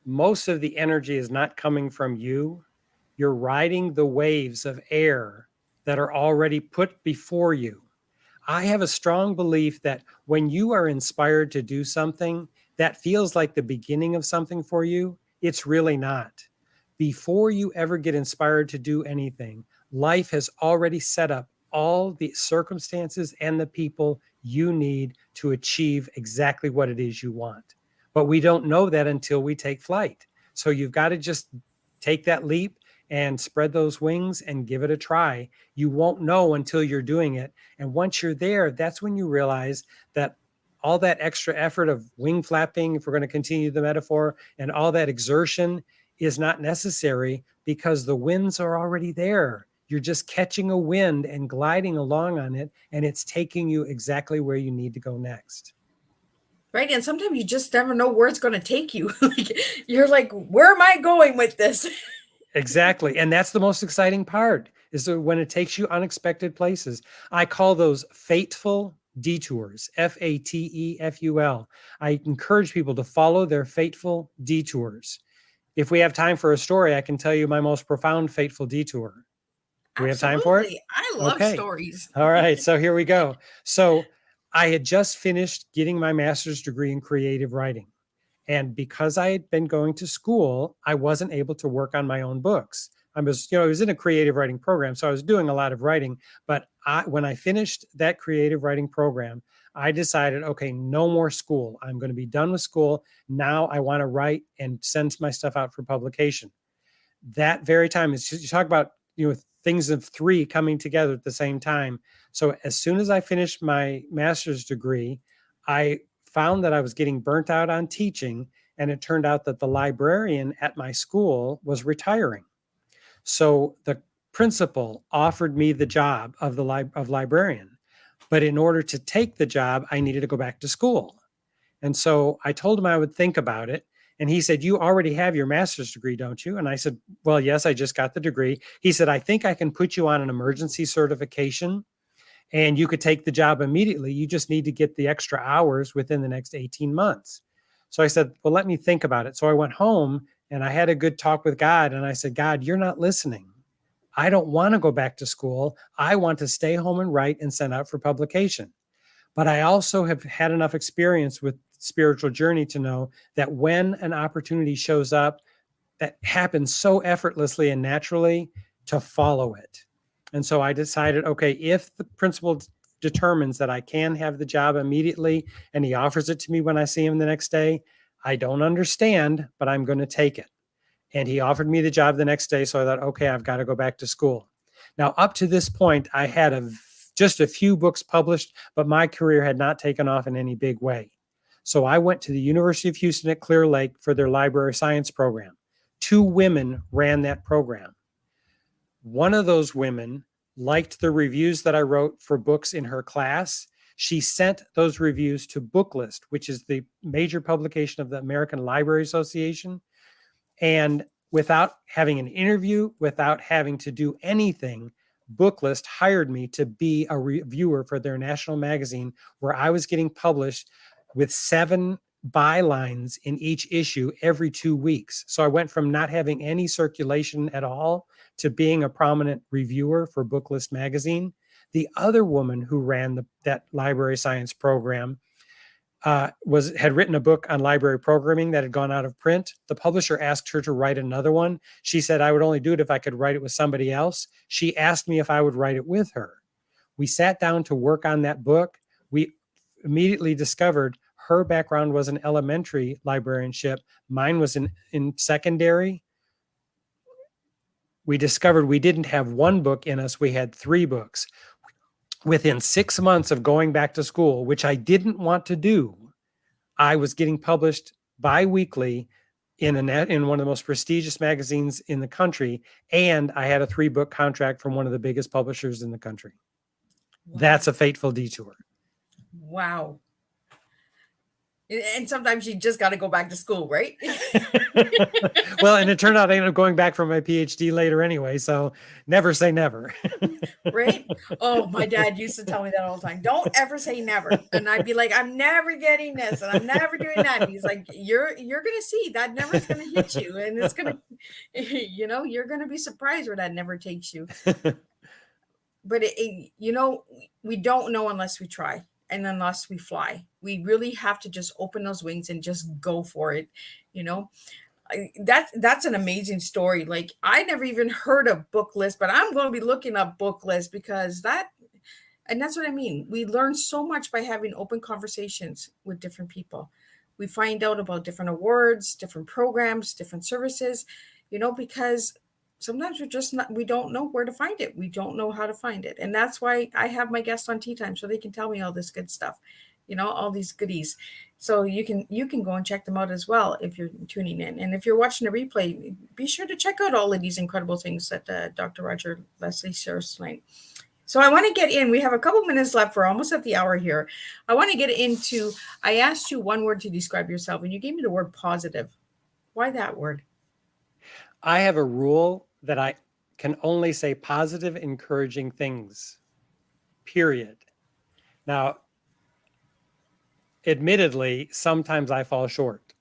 most of the energy is not coming from you. You're riding the waves of air that are already put before you. I have a strong belief that when you are inspired to do something that feels like the beginning of something for you, it's really not. Before you ever get inspired to do anything, life has already set up all the circumstances and the people you need to achieve exactly what it is you want. But we don't know that until we take flight. So you've got to just take that leap and spread those wings and give it a try. You won't know until you're doing it. And once you're there, that's when you realize that all that extra effort of wing flapping, if we're going to continue the metaphor, and all that exertion is not necessary because the winds are already there. You're just catching a wind and gliding along on it, and it's taking you exactly where you need to go next. Right. And sometimes you just never know where it's going to take you. You're like, where am I going with this? Exactly. And that's the most exciting part, is when it takes you unexpected places. I call those fateful detours, FATEFUL. I encourage people to follow their fateful detours. If we have time for a story, I can tell you my most profound fateful detour. Do we have time for it? I love stories. All right. So here we go. So I had just finished getting my master's degree in creative writing. And because I had been going to school, I wasn't able to work on my own books. I was in a creative writing program, so I was doing a lot of writing. But when I finished that creative writing program, I decided, okay, no more school. I'm going to be done with school. Now I want to write and send my stuff out for publication. That very time, it's just, you talk about, things of 3 coming together at the same time. So as soon as I finished my master's degree, I found that I was getting burnt out on teaching, and it turned out that the librarian at my school was retiring. So the principal offered me the job of librarian, but in order to take the job, I needed to go back to school. And so I told him I would think about it. And he said, you already have your master's degree, don't you? And I said, well, yes, I just got the degree. He said, I think I can put you on an emergency certification and you could take the job immediately. You just need to get the extra hours within the next 18 months. So I said, well, let me think about it. So I went home and I had a good talk with God. And I said, God, you're not listening. I don't want to go back to school. I want to stay home and write and send out for publication. But I also have had enough experience with spiritual journey to know that when an opportunity shows up, that happens so effortlessly and naturally, to follow it. And so I decided, okay, if the principal determines that I can have the job immediately and he offers it to me when I see him the next day, I don't understand, but I'm going to take it. And he offered me the job the next day. So I thought, okay, I've got to go back to school. Now, up to this point, I had just a few books published, but my career had not taken off in any big way. So I went to the University of Houston at Clear Lake for their library science program. 2 women ran that program. One of those women liked the reviews that I wrote for books in her class. She sent those reviews to Booklist, which is the major publication of the American Library Association. And without having an interview, without having to do anything, Booklist hired me to be a reviewer for their national magazine, where I was getting published with 7 bylines in each issue every 2 weeks. So I went from not having any circulation at all to being a prominent reviewer for Booklist magazine. The other woman who ran that library science program had written a book on library programming that had gone out of print. The publisher asked her to write another one. She said, I would only do it if I could write it with somebody else. She asked me if I would write it with her. We sat down to work on that book. We immediately discovered her background was in elementary librarianship. Mine was in secondary. We discovered we didn't have 1 book in us. We had 3 books. Within 6 months of going back to school, which I didn't want to do, I was getting published bi-weekly in one of the most prestigious magazines in the country, and I had a 3-book contract from one of the biggest publishers in the country. Wow. That's a fateful detour. Wow. And sometimes you just got to go back to school, right? Well, and it turned out I ended up going back for my PhD later anyway. So never say never. Right? Oh, my dad used to tell me that all the time. Don't ever say never. And I'd be like, I'm never getting this and I'm never doing that. And he's like, you're going to see that never is going to hit you. And it's going to, you're going to be surprised where that never takes you. But, we don't know unless we try. And unless we fly, we really have to just open those wings and just go for it. That's an amazing story. Like, I never even heard of Booklist, but I'm going to be looking up Booklist because that's what I mean. We learn so much by having open conversations with different people. We find out about different awards, different programs, different services, because sometimes we don't know where to find it. We don't know how to find it. And that's why I have my guests on Teatime, so they can tell me all this good stuff, all these goodies. So you can go and check them out as well if you're tuning in. And if you're watching a replay, be sure to check out all of these incredible things that Dr. Roger Leslie shares tonight. So I want to get in. We have a couple minutes left. We're almost at the hour here. I want to get into, I asked you 1 word to describe yourself, and you gave me the word positive. Why that word? I have a rule that I can only say positive, encouraging things, period. Now, admittedly, sometimes I fall short.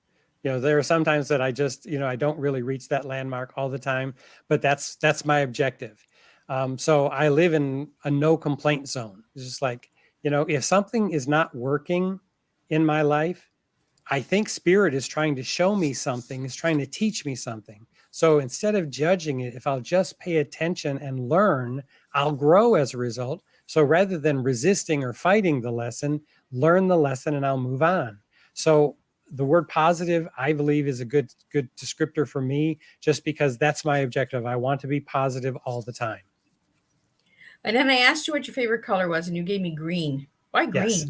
There are some times that I just, I don't really reach that landmark all the time, but that's my objective. So I live in a no complaint zone. It's just like, if something is not working in my life, I think Spirit is trying to show me something, is trying to teach me something. So instead of judging it, if I'll just pay attention and learn, I'll grow as a result. So rather than resisting or fighting the lesson, learn the lesson and I'll move on. So the word positive, I believe, is a good descriptor for me, just because that's my objective. I want to be positive all the time. And then I asked you what your favorite color was, and you gave me green. Why green? Yes.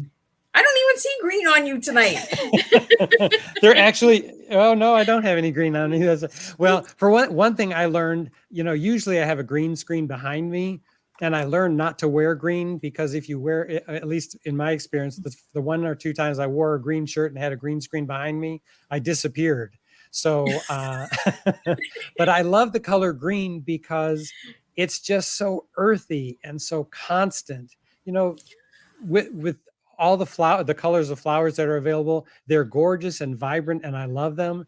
I don't even see green on you tonight. They're actually, oh no, I don't have any green on me. Well, for one thing I learned, usually I have a green screen behind me, and I learned not to wear green, because if you wear it, at least in my experience, the 1 or 2 times I wore a green shirt and had a green screen behind me, I disappeared. So, but I love the color green because it's just so earthy and so constant, with all the colors of flowers that are available. They're gorgeous and vibrant, and I love them,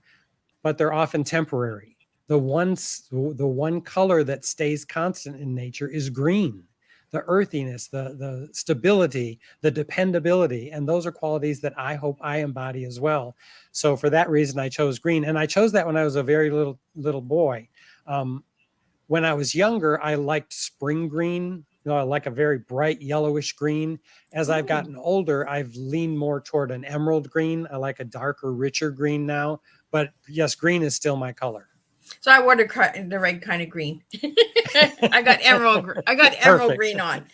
but they're often temporary. The one color that stays constant in nature is green. The earthiness, the stability, the dependability, and those are qualities that I hope I embody as well. So for that reason, I chose green, and I chose that when I was a very little boy. When I was younger, I liked spring green I like a very bright yellowish green. As I've Oh. gotten older, I've leaned more toward an emerald green. I like a darker, richer green now. But yes, green is still my color. So I wore the right kind of green. I got emerald green on.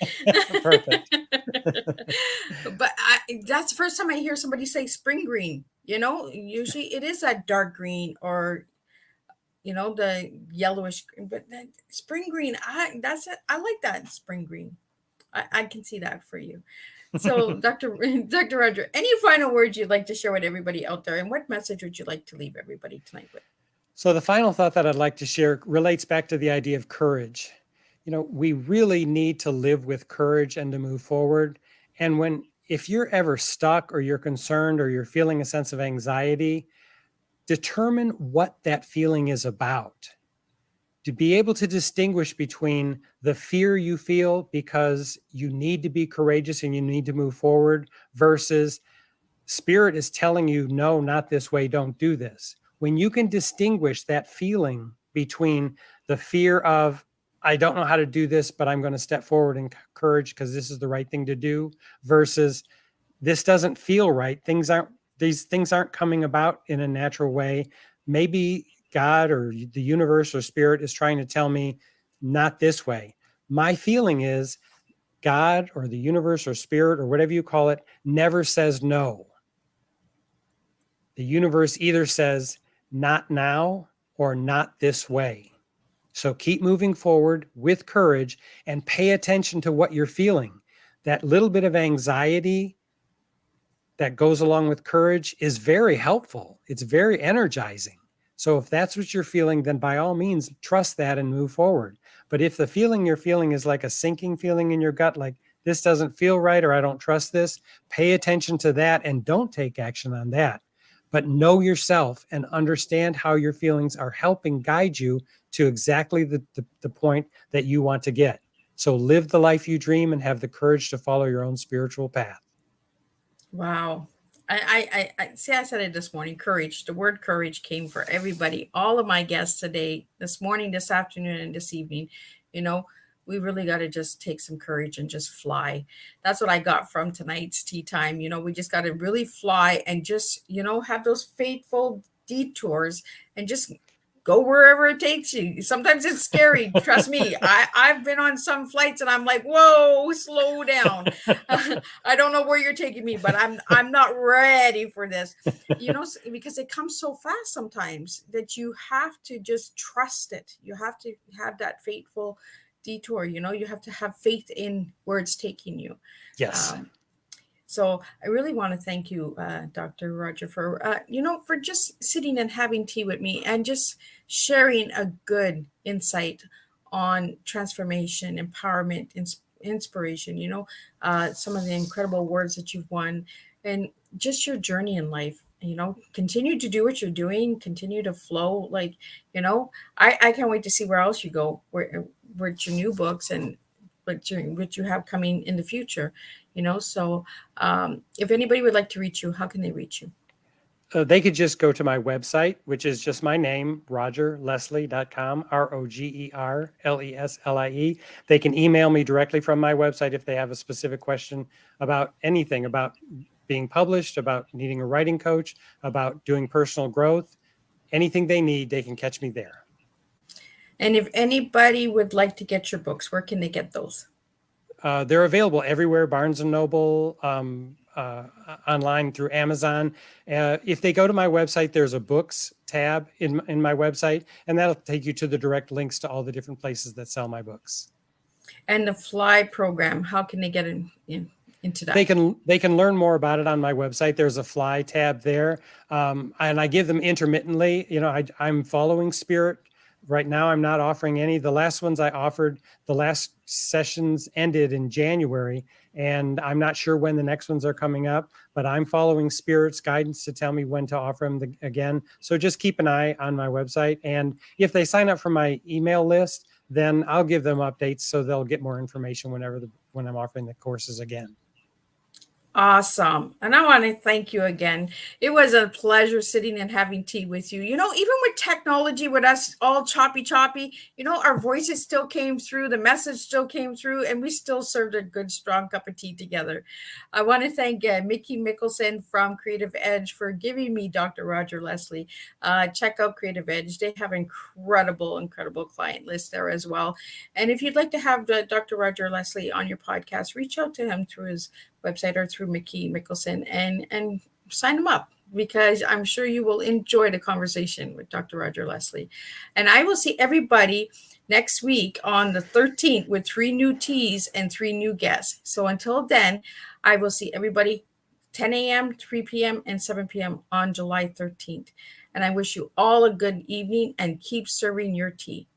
Perfect. But that's the first time I hear somebody say spring green. Usually it is that dark green or the yellowish green, but that spring green, I like that spring green. I can see that for you. So, Dr. Roger, any final words you'd like to share with everybody out there, and what message would you like to leave everybody tonight with? So the final thought that I'd like to share relates back to the idea of courage. We really need to live with courage and to move forward. And if you're ever stuck or you're concerned or you're feeling a sense of anxiety, determine what that feeling is about. To be able to distinguish between the fear you feel because you need to be courageous and you need to move forward versus Spirit is telling you, no, not this way, don't do this. When you can distinguish that feeling between the fear of, I don't know how to do this, but I'm going to step forward in courage because this is the right thing to do, versus this doesn't feel right. These things aren't coming about in a natural way. Maybe God or the universe or Spirit is trying to tell me not this way. My feeling is God or the universe or Spirit or whatever you call it never says no. The universe either says not now or not this way. So keep moving forward with courage and pay attention to what you're feeling. That little bit of anxiety that goes along with courage is very helpful. It's very energizing. So if that's what you're feeling, then by all means, trust that and move forward. But if the feeling you're feeling is like a sinking feeling in your gut, like this doesn't feel right or I don't trust this, pay attention to that and don't take action on that. But know yourself and understand how your feelings are helping guide you to exactly the point that you want to get. So live the life you dream and have the courage to follow your own spiritual path. Wow. I see, I said it this morning, courage. The word courage came for everybody, all of my guests today, this morning, this afternoon, and this evening. We really got to just take some courage and just fly. That's what I got from tonight's tea time. We just got to really fly and just, have those fateful detours and just go wherever it takes you. Sometimes it's scary. Trust me. I've been on some flights and I'm like, whoa, slow down. I don't know where you're taking me, but I'm not ready for this, because it comes so fast sometimes that you have to just trust it. You have to have that fateful detour. You have to have faith in where it's taking you. Yes. So I really want to thank you, Dr. Roger, for just sitting and having tea with me and just sharing a good insight on transformation, empowerment, inspiration, some of the incredible words that you've won and just your journey in life. Continue to do what you're doing, continue to flow. I can't wait to see where else you go, with your new books and what you have coming in the future. So if anybody would like to reach you, how can they reach you? They could just go to my website, which is just my name, rogerleslie.com, ROGERLESLIE. They can email me directly from my website if they have a specific question about anything, about being published, about needing a writing coach, about doing personal growth. Anything they need, they can catch me there. And if anybody would like to get your books, where can they get those? They're available everywhere, Barnes & Noble, online through Amazon. If they go to my website, there's a books tab in my website, and that'll take you to the direct links to all the different places that sell my books. And the Fly program, how can they get into that? They can learn more about it on my website. There's a Fly tab there, and I give them intermittently. I'm following Spirit. Right now, I'm not offering any. The last ones I offered, the last sessions ended in January, and I'm not sure when the next ones are coming up, but I'm following Spirit's guidance to tell me when to offer them again. So just keep an eye on my website. And if they sign up for my email list, then I'll give them updates so they'll get more information when I'm offering the courses again. Awesome. And I want to thank you again. It was a pleasure sitting and having tea with you. Even with technology, with us all choppy, our voices still came through, the message still came through, and we still served a good, strong cup of tea together. I want to thank Mickey Mickelson from Creative Edge for giving me Dr. Roger Leslie. Check out Creative Edge. They have incredible client list there as well. And if you'd like to have Dr. Roger Leslie on your podcast, reach out to him through his website or through Mickey Mickelson and sign them up, because I'm sure you will enjoy the conversation with Dr. Roger Leslie. And I will see everybody next week on the 13th with 3 new teas and 3 new guests. So until then, I will see everybody 10 a.m., 3 p.m., and 7 p.m. on July 13th. And I wish you all a good evening and keep serving your tea.